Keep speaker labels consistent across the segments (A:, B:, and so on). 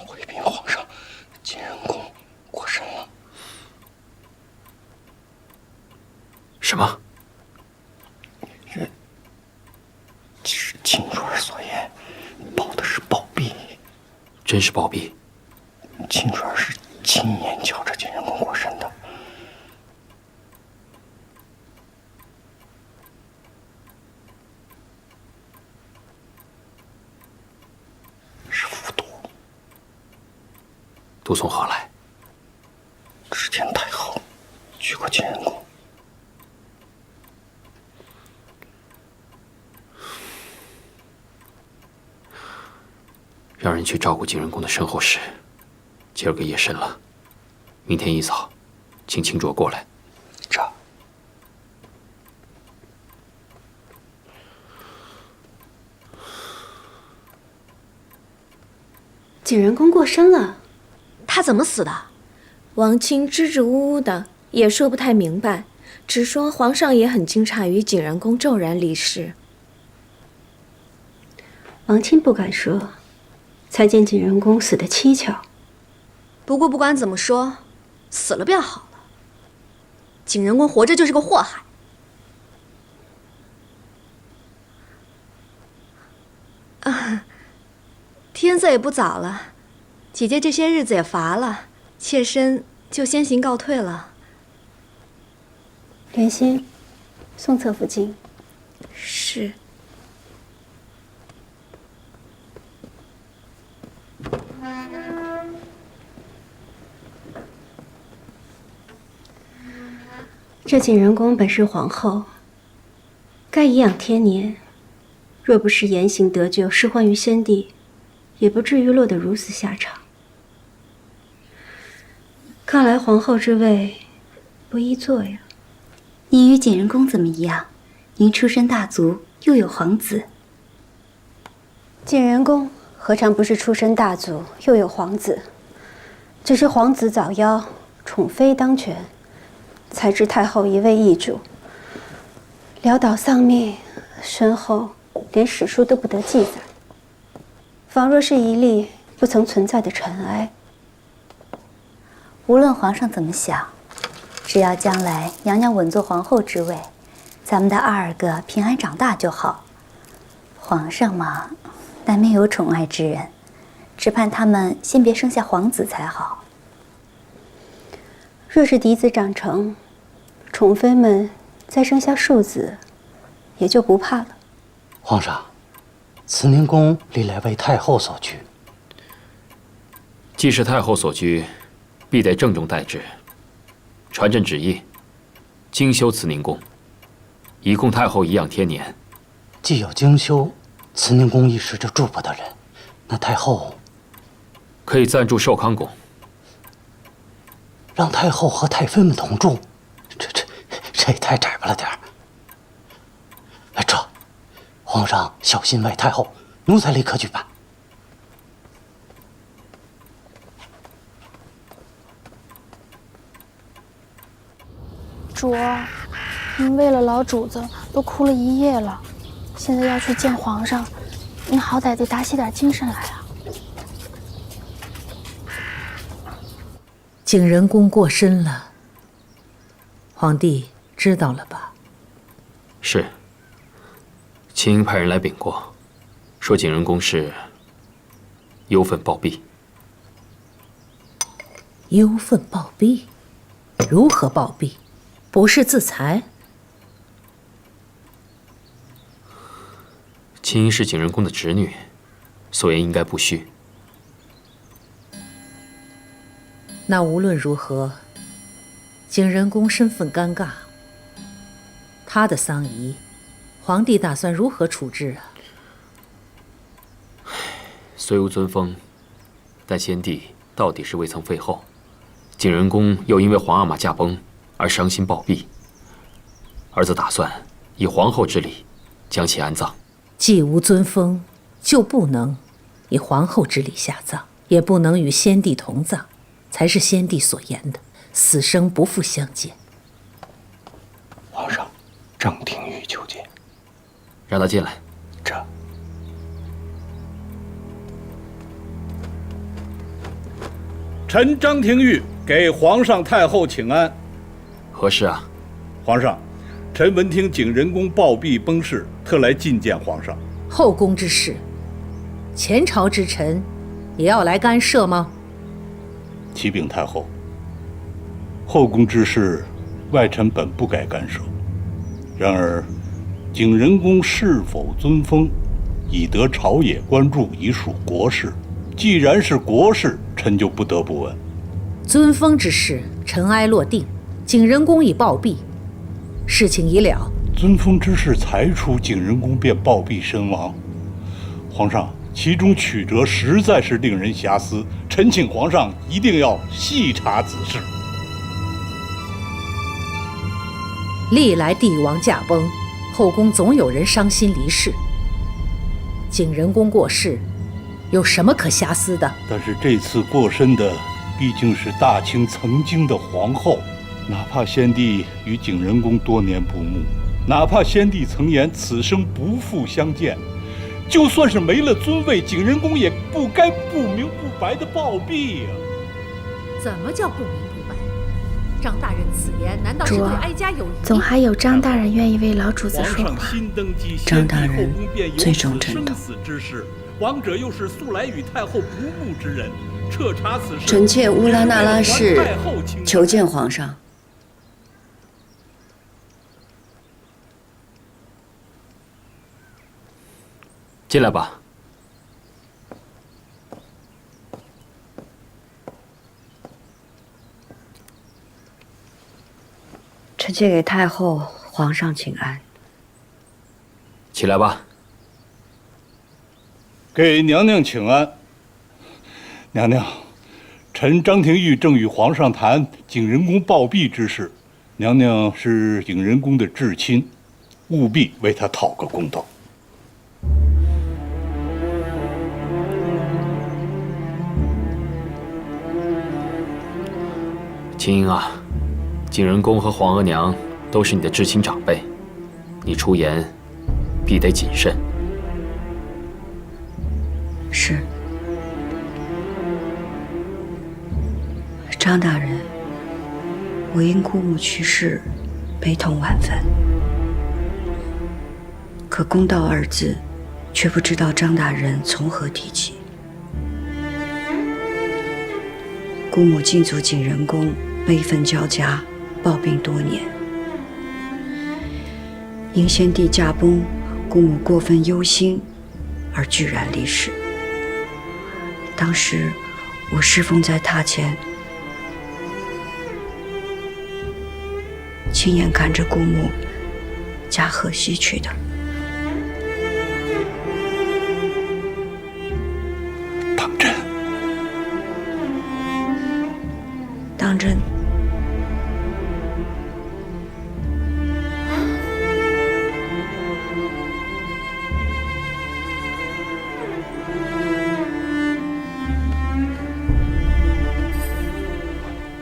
A: 回禀皇上，晋仁公过身了。
B: 什么？
A: 是秦主儿所言，保的是宝璧。
B: 真是宝璧？
A: 秦主儿是亲眼瞧着晋仁公过身的。是服毒。
B: 毒从何来？
A: 之前太后去过晋仁公。
B: 让人去照顾晋仁公的身后事。今儿个夜深了，明天一早，请秦卓过来。
A: 这。
C: 晋仁公过身了，
D: 他怎么死的？
C: 王清支支吾吾的，也说不太明白，只说皇上也很惊诧于晋仁公骤然离世。王清不敢说，才见晋仁公死得蹊跷。
D: 不过不管怎么说，死了便好了。晋仁公活着就是个祸害。啊，天色也不早了，姐姐这些日子也乏了，妾身就先行告退了。
C: 莲心，送侧福晋。
D: 是。
C: 这晋仁公本是皇后，该颐养天年。若不是言行得救，失欢于先帝，也不至于落得如此下场。看来皇后之位不易做呀。
E: 您与晋仁公怎么一样？您出身大族，又有皇子。
C: 晋仁公何尝不是出身大族，又有皇子？只是皇子早夭，宠妃当权，才知太后一味易主，潦倒丧命，身后连史书都不得记载，仿若是一粒不曾存在的尘埃。
E: 无论皇上怎么想，只要将来娘娘稳坐皇后之位，咱们的2个平安长大就好。皇上嘛，难免有宠爱之人，只盼他们先别生下皇子才好。
C: 若是嫡子长成，宠妃们再生下庶子，也就不怕了。
A: 皇上，慈宁宫历来为太后所居。
B: 既是太后所居，必得郑重待之。传朕旨意，精修慈宁宫，以供太后颐养天年。
A: 既有精修慈宁宫一时就住不得人，那太后
B: 可以暂住寿康宫。
A: 让太后和太妃们同住，这也太窄巴了点儿。皇上小心外太后，奴才立刻去办。
F: 主儿，您为了老主子都哭了一夜了，现在要去见皇上，您好歹得打起点精神来啊！
G: 景仁公过身了，皇帝知道了吧？
B: 是。秦英派人来禀过，说景仁公是忧愤暴毙。
G: 忧愤暴毙？如何暴毙？不是自裁？
B: 秦英是景仁公的侄女，所言应该不虚。
G: 那无论如何，景仁公身份尴尬，他的丧仪，皇帝打算如何处置啊？
B: 虽无尊封，但先帝到底是未曾废后，景仁公又因为皇阿玛驾崩而伤心暴毙，儿子打算以皇后之礼将其安葬。
G: 既无尊封，就不能以皇后之礼下葬，也不能与先帝同葬，才是先帝所言的死生不复相见。
A: 皇上，正廷玉求见。
B: 让他进来。
A: 这。
H: 臣张廷玉给皇上太后请安。
B: 何事啊？
H: 皇上，臣闻听景仁宫暴毙崩逝，特来觐见皇上。
G: 后宫之事，前朝之臣也要来干涉吗？
H: 启禀太后，后宫之事，外臣本不该干涉。然而，景仁宫是否尊封，已得朝野关注，已属国事。既然是国事，臣就不得不问。
G: 尊封之事尘埃落定，景仁宫已暴毙，事情已了。
H: 尊封之事才出，景仁宫便暴毙身亡。皇上，其中曲折实在是令人遐思，臣请皇上一定要细查此事。
G: 历来帝王驾崩，后宫总有人伤心离世。景仁宫过世，有什么可遐思的？
H: 但是这次过身的毕竟是大清曾经的皇后，哪怕先帝与景仁宫多年不睦，哪怕先帝曾言此生不复相见，就算是没了尊位，景仁宫也不该不明不白的暴毙呀！
G: 怎么叫不明不白？张大人此言难道是对哀家有疑？
F: 总还有张大人愿意为老主子说话。
I: 张大人最重臣道，
H: 王者又是素来与太后不睦之人，彻查此事。
I: 臣妾乌拉那拉氏求见皇上。
B: 进来吧。
I: 臣妾给太后、皇上请安。
B: 起来吧。
H: 给娘娘请安。娘娘，臣张廷玉正与皇上谈景仁宫暴毙之事，娘娘是景仁宫的至亲，务必为他讨个公道。
B: 青英啊，景仁宫和皇额娘都是你的至亲长辈，你出言必得谨慎。
I: 是。张大人，我因姑母去世，悲痛万分。可公道二字，却不知道张大人从何提起。姑母进足景仁宫，悲愤交加，暴病多年。因先帝驾崩，姑母过分忧心，而居然离世。当时我侍奉在榻前，亲眼看着姑母驾鹤西去的。
H: 当真？
I: 当真。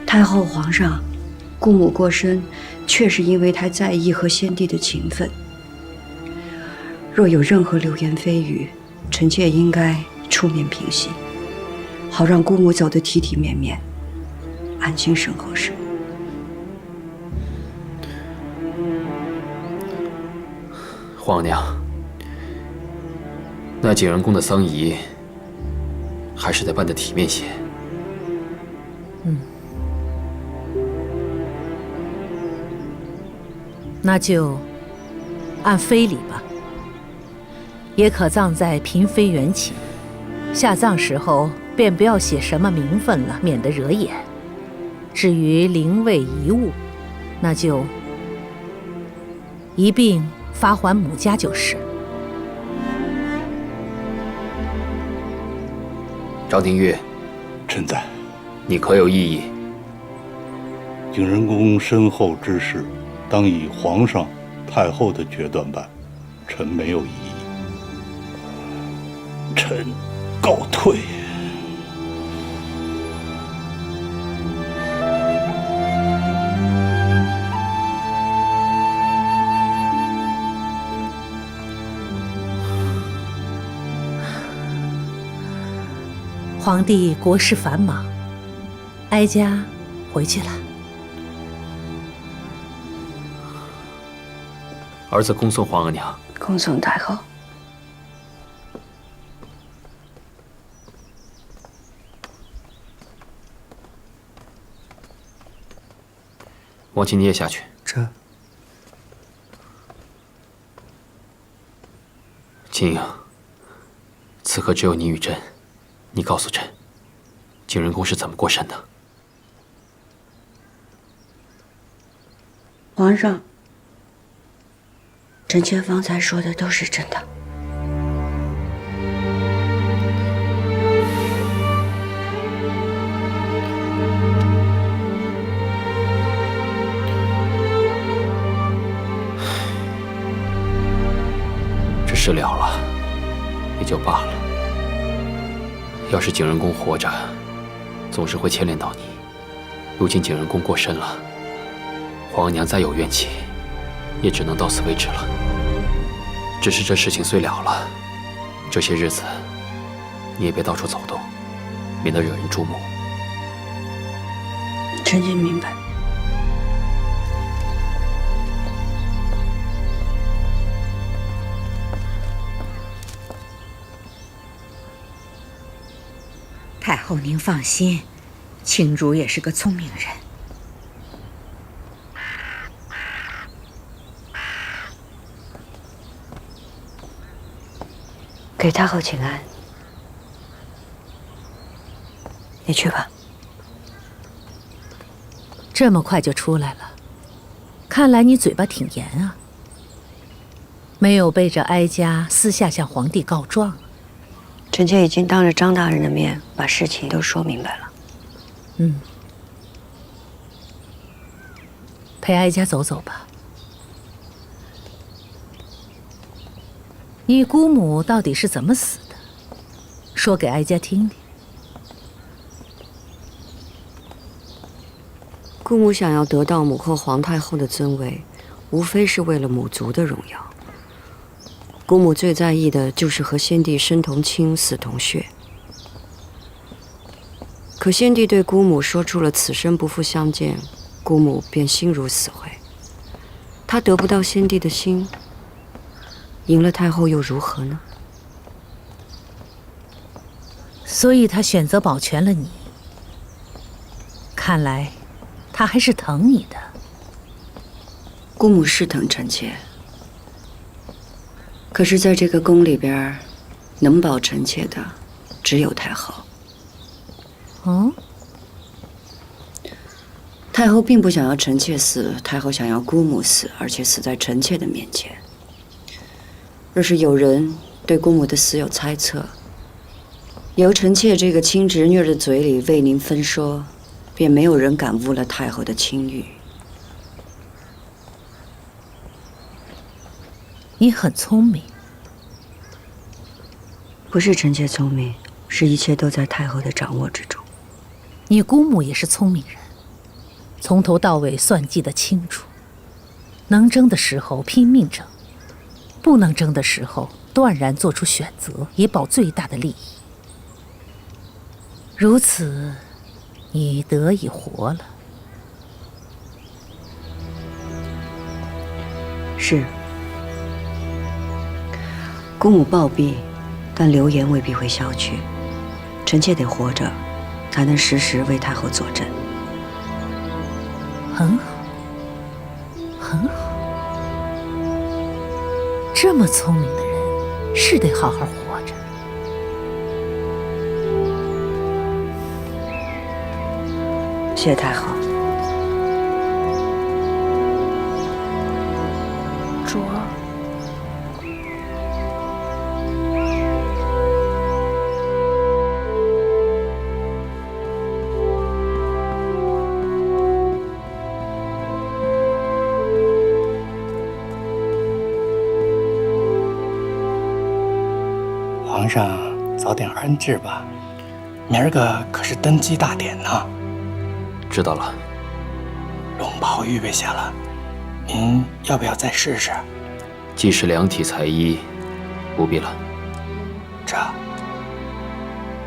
I: 太后、皇上，姑母过身，确是因为太在意和先帝的情分。若有任何流言蜚语，臣妾应该出面平息，好让姑母走得体体面面，安心身后事。
B: 皇娘，那景仁宫的丧仪还是得办得体面些。
G: 那就按非礼吧，也可葬在嫔妃园寝。下葬时候便不要写什么名分了，免得惹眼。至于灵位遗物，那就一并发还母家就是。
B: 张廷玉，
H: 臣在。
B: 你可有异议？
H: 景仁宫身后之事，当以皇上、太后的决断办，臣没有异议。臣告退。
G: 皇帝国事繁忙，哀家回去了。
B: 儿子恭送皇额娘。
I: 恭送太后。
B: 王亲，你也下去。
J: 这
B: 秦莹，此刻只有你与朕，你告诉朕，景仁宫是怎么过身的？
I: 皇上，臣妾方才说的都是真的。
B: 这事了了，也就罢了。要是景仁宫活着，总是会牵连到你。如今景仁宫过身了，皇额娘再有怨气，也只能到此为止了。只是这事情虽了了，这些日子你也别到处走动，免得惹人注目。
I: 臣妾明白。
K: 太后，您放心，青竹也是个聪明人。
I: 给太后请安。你去吧。
G: 这么快就出来了，看来你嘴巴挺严啊，没有背着哀家私下向皇帝告状。
I: 臣妾已经当着张大人的面把事情都说明白了。
G: 陪哀家走走吧。你姑母到底是怎么死的？说给哀家听听。
I: 姑母想要得到母后皇太后的尊位，无非是为了母族的荣耀。姑母最在意的就是和先帝生同亲，死同血。可先帝对姑母说出了此生不复相见，姑母便心如死灰。她得不到先帝的心，赢了太后又如何呢？
G: 所以他选择保全了你。看来，他还是疼你的。
I: 姑母是疼臣妾，可是在这个宫里边，能保臣妾的只有太后。
G: 哦，
I: 太后并不想要臣妾死，太后想要姑母死，而且死在臣妾的面前。若是有人对姑母的死有猜测，由臣妾这个亲侄女的嘴里为您分说，便没有人敢污了太后的清誉。
G: 你很聪明。
I: 不是臣妾聪明，是一切都在太后的掌握之中。
G: 你姑母也是聪明人，从头到尾算计得清楚，能争的时候拼命争，不能争的时候断然做出选择，以保最大的利益。如此，你得以活了。
I: 是。姑母暴毙，但流言未必会消去。臣妾得活着，才能时时为太后坐镇。
G: 很好，很好。这么聪明的人，是得好好活着。
I: 谢太后。
F: 主儿，
A: 皇上早点安置吧，明儿个可是登基大典呢。
B: 知道了。
A: 龙袍预备下了，您要不要再试试？
B: 既是量体裁衣，不必了。
A: 这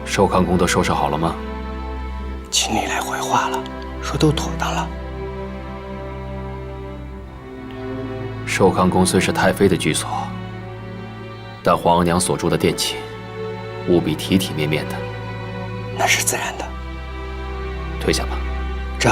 B: 寿康宫都收拾好了吗？
A: 秦丽来回话了，说都妥当了。
B: 寿康宫虽是太妃的居所，但皇额娘所住的殿寝，务必体体面面的。
A: 那是自然的。
B: 退下吧。
A: 这。